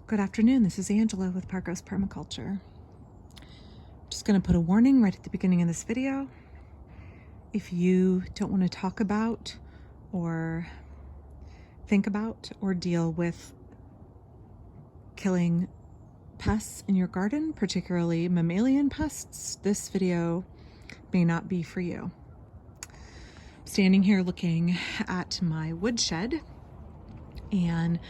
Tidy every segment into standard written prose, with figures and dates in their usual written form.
Good afternoon, this is Angela with Parkos Permaculture. Just going to put a warning right at the beginning of this video. If you don't want to talk about or think about or deal with killing pests in your garden, particularly mammalian pests, this video may not be for you. Standing here looking at my woodshed, and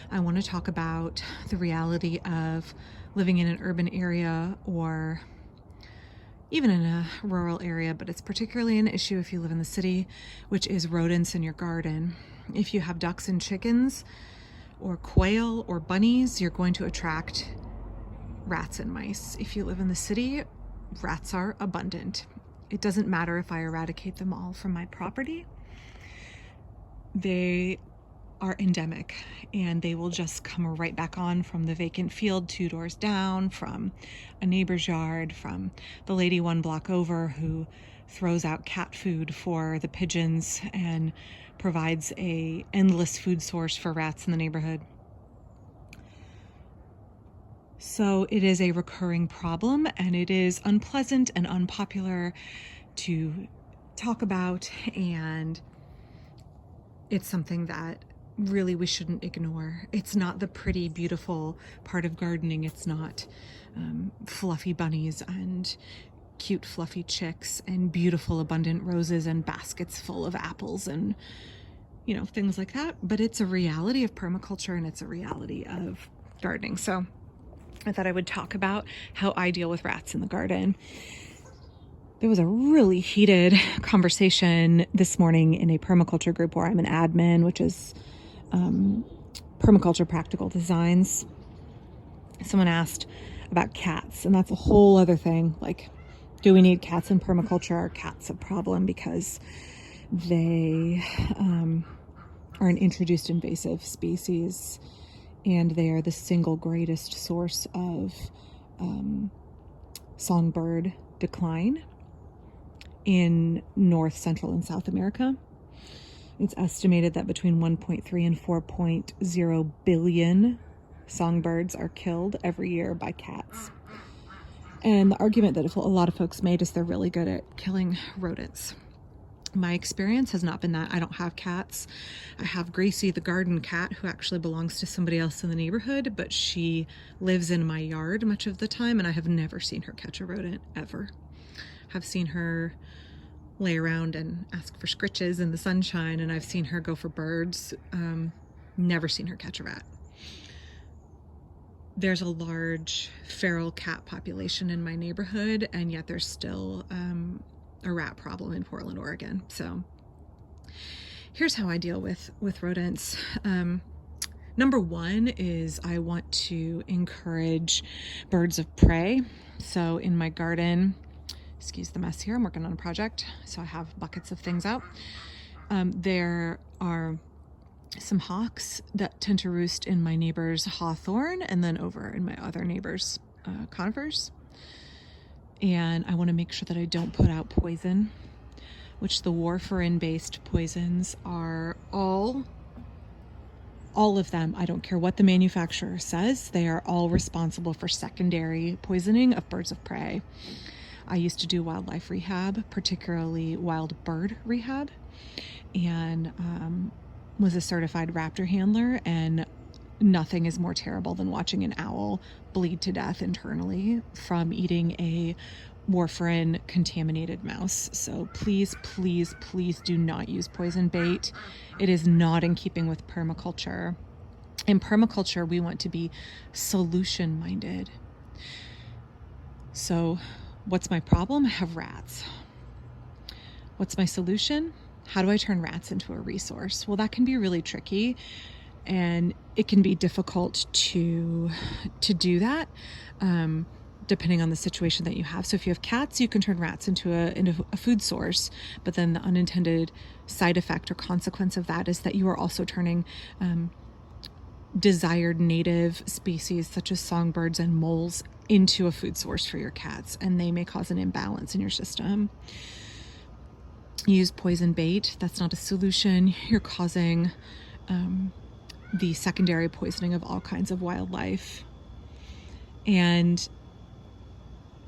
I want to talk about the reality of living in an urban area or even in a rural area, but it's particularly an issue if you live in the city, which is rodents in your garden. If you have ducks and chickens or quail or bunnies, you're going to attract rats and mice. If you live in the city, rats are abundant. It doesn't matter if I eradicate them all from my property. They are endemic, and they will just come right back on from the vacant field 2 doors down, from a neighbor's yard, from the lady 1 block over who throws out cat food for the pigeons and provides a endless food source for rats in the neighborhood. So it is a recurring problem, and it is unpleasant and unpopular to talk about, and it's something that really we shouldn't ignore. It's not the pretty, beautiful part of gardening. It's not fluffy bunnies and cute, fluffy chicks and beautiful, abundant roses and baskets full of apples and, you know, things like that. But it's a reality of permaculture, and it's a reality of gardening. So I thought I would talk about how I deal with rats in the garden. There was a really heated conversation this morning in a permaculture group where I'm an admin, which is Permaculture Practical Designs. Someone asked about cats, and that's a whole other thing. Like, do we need cats in permaculture? Are cats a problem because they are an introduced invasive species, and they are the single greatest source of songbird decline in North, Central, and South America. It's estimated that between 1.3 and 4.0 billion songbirds are killed every year by cats. And the argument that a lot of folks made is they're really good at killing rodents. My experience has not been that. I don't have cats. I have Gracie, the garden cat, who actually belongs to somebody else in the neighborhood, but she lives in my yard much of the time, and I have never seen her catch a rodent, ever. I've seen her lay around and ask for scritches in the sunshine, and I've seen her go for birds. Never seen her catch a rat. There's a large feral cat population in my neighborhood, and yet there's still a rat problem in Portland, Oregon. So here's how I deal with rodents. Number one is I want to encourage birds of prey. So in my garden, excuse the mess here, I'm working on a project, so I have buckets of things out. There are some hawks that tend to roost in my neighbor's hawthorn and then over in my other neighbor's conifers. And I want to make sure that I don't put out poison, which the warfarin-based poisons are all of them. I don't care what the manufacturer says. They are all responsible for secondary poisoning of birds of prey. I used to do wildlife rehab, particularly wild bird rehab, and was a certified raptor handler, and nothing is more terrible than watching an owl bleed to death internally from eating a warfarin contaminated mouse. So please, please, please do not use poison bait. It is not in keeping with permaculture. In permaculture, we want to be solution minded. So what's my problem? I have rats. What's my solution? How do I turn rats into a resource? Well, that can be really tricky, and it can be difficult to do that, depending on the situation that you have. So if you have cats, you can turn rats into a food source, but then the unintended side effect or consequence of that is that you are also turning desired native species such as songbirds and moles into a food source for your cats, and they may cause an imbalance in your system. Use poison bait. That's not a solution. You're causing the secondary poisoning of all kinds of wildlife. And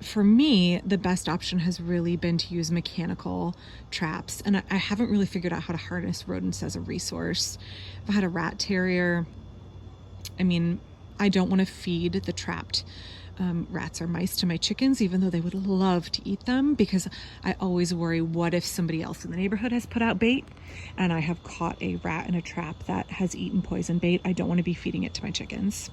for me, the best option has really been to use mechanical traps. And I haven't really figured out how to harness rodents as a resource. If I had a rat terrier, I mean, I don't want to feed the trapped rats or mice to my chickens, even though they would love to eat them, because I always worry, what if somebody else in the neighborhood has put out bait and I have caught a rat in a trap that has eaten poison bait? I don't want to be feeding it to my chickens.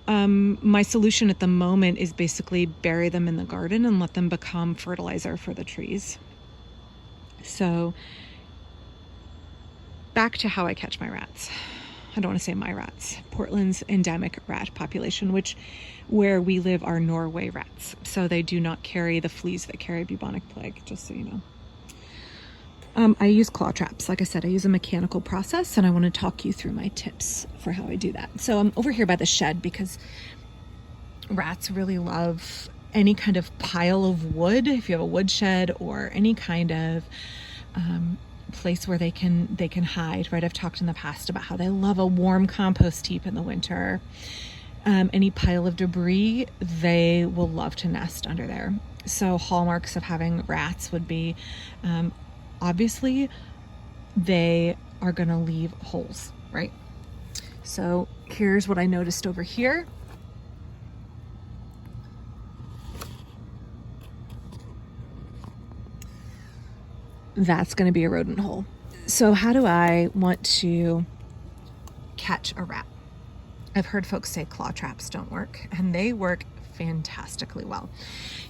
My solution at the moment is basically bury them in the garden and let them become fertilizer for the trees. So back to how I catch my rats. I don't want to say my rats. Portland's endemic rat population, where we live, are Norway rats. So they do not carry the fleas that carry bubonic plague, just so you know. I use claw traps. Like I said, I use a mechanical process, and I want to talk you through my tips for how I do that. So I'm over here by the shed because rats really love any kind of pile of wood. If you have a wood shed or any kind of place where they can hide, right? I've talked in the past about how they love a warm compost heap in the winter. Any pile of debris, they will love to nest under there. So hallmarks of having rats would be, obviously, they are going to leave holes, right? So here's what I noticed over here. That's going to be a rodent hole. So how do I want to catch a rat? I've heard folks say claw traps don't work, and they work fantastically well.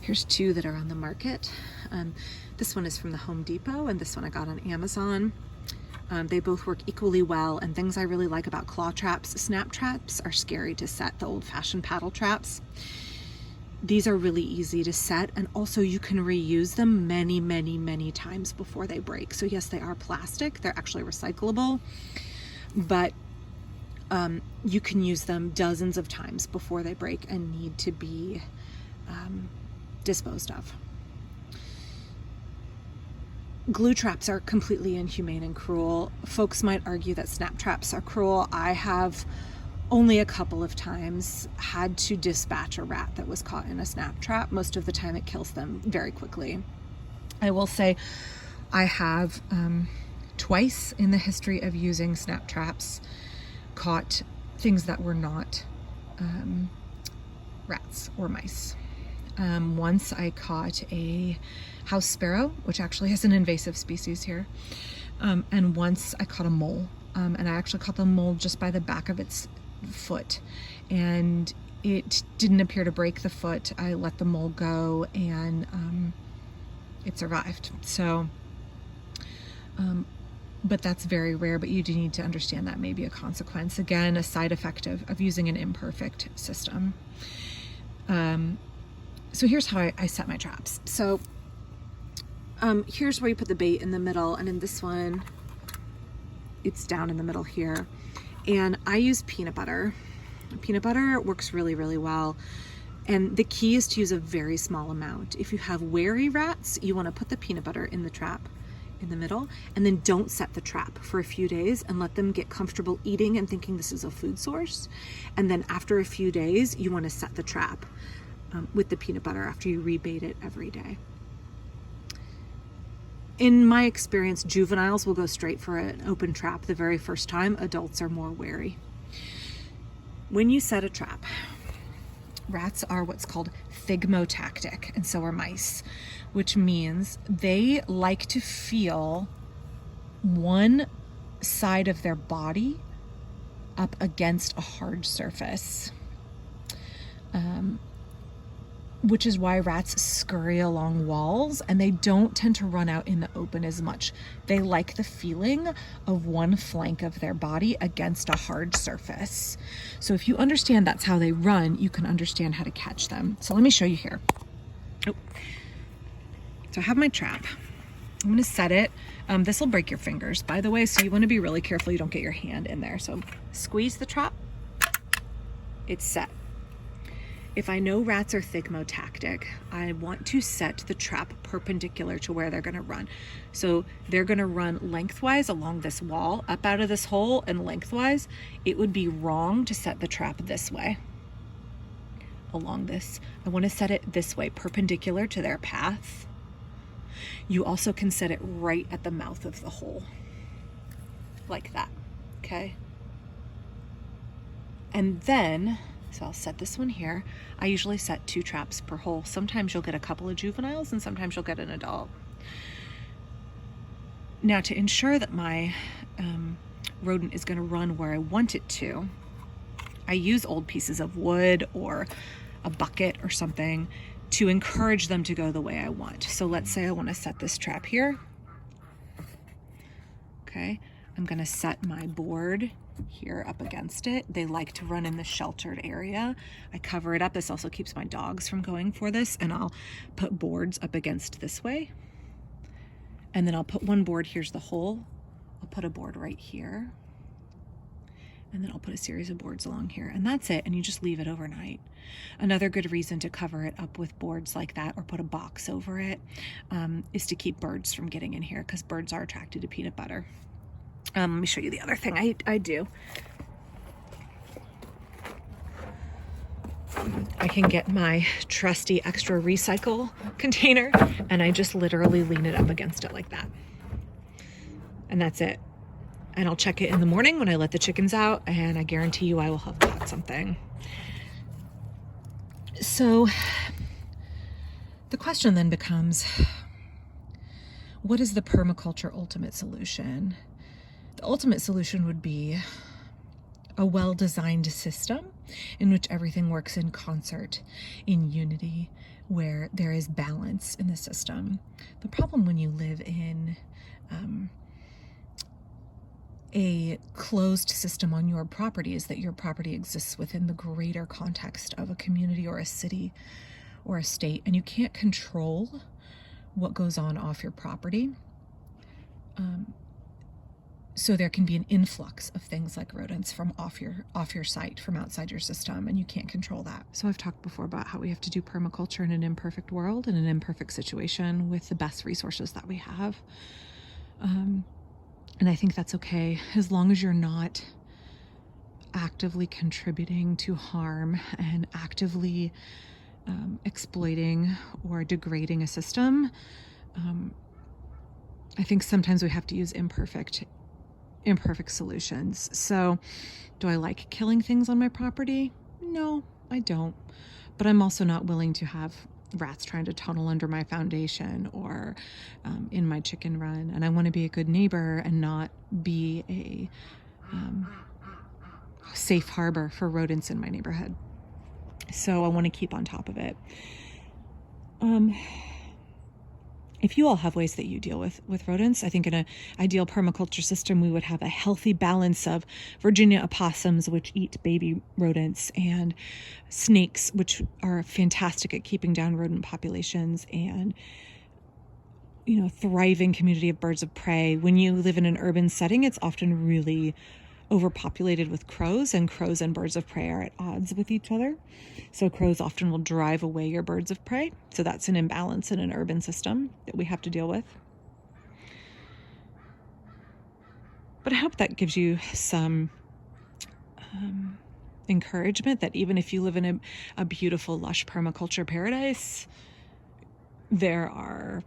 Here's two that are on the market. This one is from the Home Depot, and this one I got on Amazon. They both work equally well, and things I really like about claw traps: snap traps are scary to set, the old-fashioned paddle traps. These are really easy to set, and also you can reuse them many, many, many times before they break. So yes, they are plastic, they're actually recyclable, but you can use them dozens of times before they break and need to be disposed of. Glue traps are completely inhumane and cruel. Folks might argue that snap traps are cruel. I have only a couple of times had to dispatch a rat that was caught in a snap trap. Most of the time it kills them very quickly. I will say I have twice in the history of using snap traps caught things that were not rats or mice. Once I caught a house sparrow, which actually is an invasive species here, and once I caught a mole, and I actually caught the mole just by the back of its foot, and it didn't appear to break the foot. I let the mole go, and it survived. So but that's very rare, but you do need to understand that may be a consequence. Again, a side effect of using an imperfect system. So here's how I set my traps. So here's where you put the bait in the middle, and in this one, it's down in the middle here. And I use peanut butter. Peanut butter works really, really well. And the key is to use a very small amount. If you have wary rats, you want to put the peanut butter in the trap in the middle, and then don't set the trap for a few days and let them get comfortable eating and thinking this is a food source. And then after a few days, you want to set the trap with the peanut butter after you rebait it every day. In my experience, juveniles will go straight for an open trap the very first time. Adults are more wary. When you set a trap, rats are what's called thigmotactic, and so are mice, which means they like to feel one side of their body up against a hard surface, which is why rats scurry along walls, and they don't tend to run out in the open as much. They like the feeling of one flank of their body against a hard surface. So if you understand that's how they run, you can understand how to catch them. So let me show you here. Oh. So I have my trap. I'm gonna set it. This will break your fingers, by the way, so you wanna be really careful you don't get your hand in there. So squeeze the trap, it's set. if I know rats are thigmotactic, I want to set the trap perpendicular to where they're going to run. So they're going to run lengthwise along this wall, up out of this hole and lengthwise. It would be wrong to set the trap this way. Along this, I want to set it this way, perpendicular to their path. You also can set it right at the mouth of the hole, like that, okay? And then, so I'll set this one here. I usually set 2 traps per hole. Sometimes you'll get a couple of juveniles and sometimes you'll get an adult. Now, to ensure that my rodent is going to run where I want it to, I use old pieces of wood or a bucket or something to encourage them to go the way I want. So let's say I want to set this trap here. Okay, I'm going to set my board here up against it. They like to run in the sheltered area. I cover it up. This also keeps my dogs from going for this, and I'll put boards up against this way. And then I'll put one board, here's the hole. I'll put a board right here. And then I'll put a series of boards along here, and that's it. And you just leave it overnight. Another good reason to cover it up with boards like that or put a box over it is to keep birds from getting in here, because birds are attracted to peanut butter. Let me show you the other thing I do. I can get my trusty extra recycle container and I just literally lean it up against it like that. And that's it. And I'll check it in the morning when I let the chickens out, and I guarantee you I will have caught something. So the question then becomes, what is the permaculture ultimate solution? The ultimate solution would be a well-designed system in which everything works in concert, in unity, where there is balance in the system. The problem when you live in a closed system on your property is that your property exists within the greater context of a community or a city or a state, and you can't control what goes on off your property. So there can be an influx of things like rodents from off your site, from outside your system, and you can't control that. So I've talked before about how we have to do permaculture in an imperfect world, in an imperfect situation, with the best resources that we have. And I think that's okay, as long as you're not actively contributing to harm and actively exploiting or degrading a system. I think sometimes we have to use imperfect solutions. So do I like killing things on my property? No, I don't. But I'm also not willing to have rats trying to tunnel under my foundation or in my chicken run. And I want to be a good neighbor and not be a safe harbor for rodents in my neighborhood. So I want to keep on top of it. If you all have ways that you deal with rodents, I think in an ideal permaculture system, we would have a healthy balance of Virginia opossums, which eat baby rodents, and snakes, which are fantastic at keeping down rodent populations, and thriving community of birds of prey. When you live in an urban setting, it's often really overpopulated with crows, and crows and birds of prey are at odds with each other. So crows often will drive away your birds of prey. So that's an imbalance in an urban system that we have to deal with. But I hope that gives you some encouragement that even if you live in a beautiful, lush permaculture paradise, there are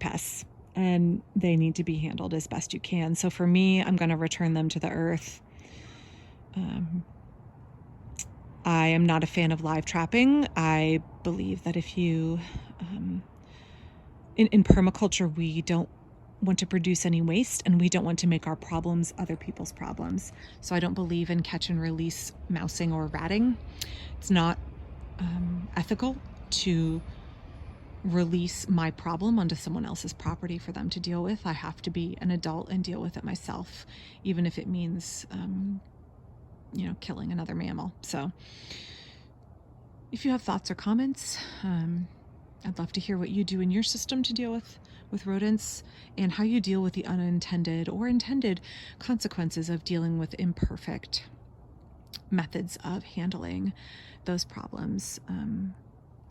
pests, and they need to be handled as best you can. So for me, I'm going to return them to the earth. I am not a fan of live trapping. I believe that if you, in permaculture, we don't want to produce any waste, and we don't want to make our problems other people's problems. So I don't believe in catch and release mousing or ratting. It's not ethical to release my problem onto someone else's property for them to deal with. I have to be an adult and deal with it myself, even if it means, killing another mammal. So if you have thoughts or comments, I'd love to hear what you do in your system to deal with rodents, and how you deal with the unintended or intended consequences of dealing with imperfect methods of handling those problems.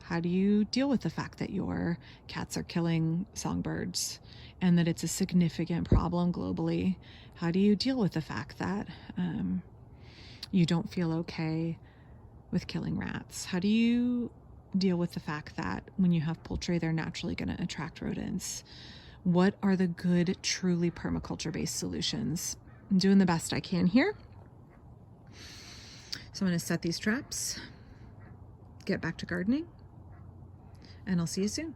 How do you deal with the fact that your cats are killing songbirds and that it's a significant problem globally? How do you deal with the fact that you don't feel okay with killing rats? How do you deal with the fact that when you have poultry, they're naturally going to attract rodents? What are the good, truly permaculture-based solutions? I'm doing the best I can here. So I'm going to set these traps, get back to gardening, and I'll see you soon.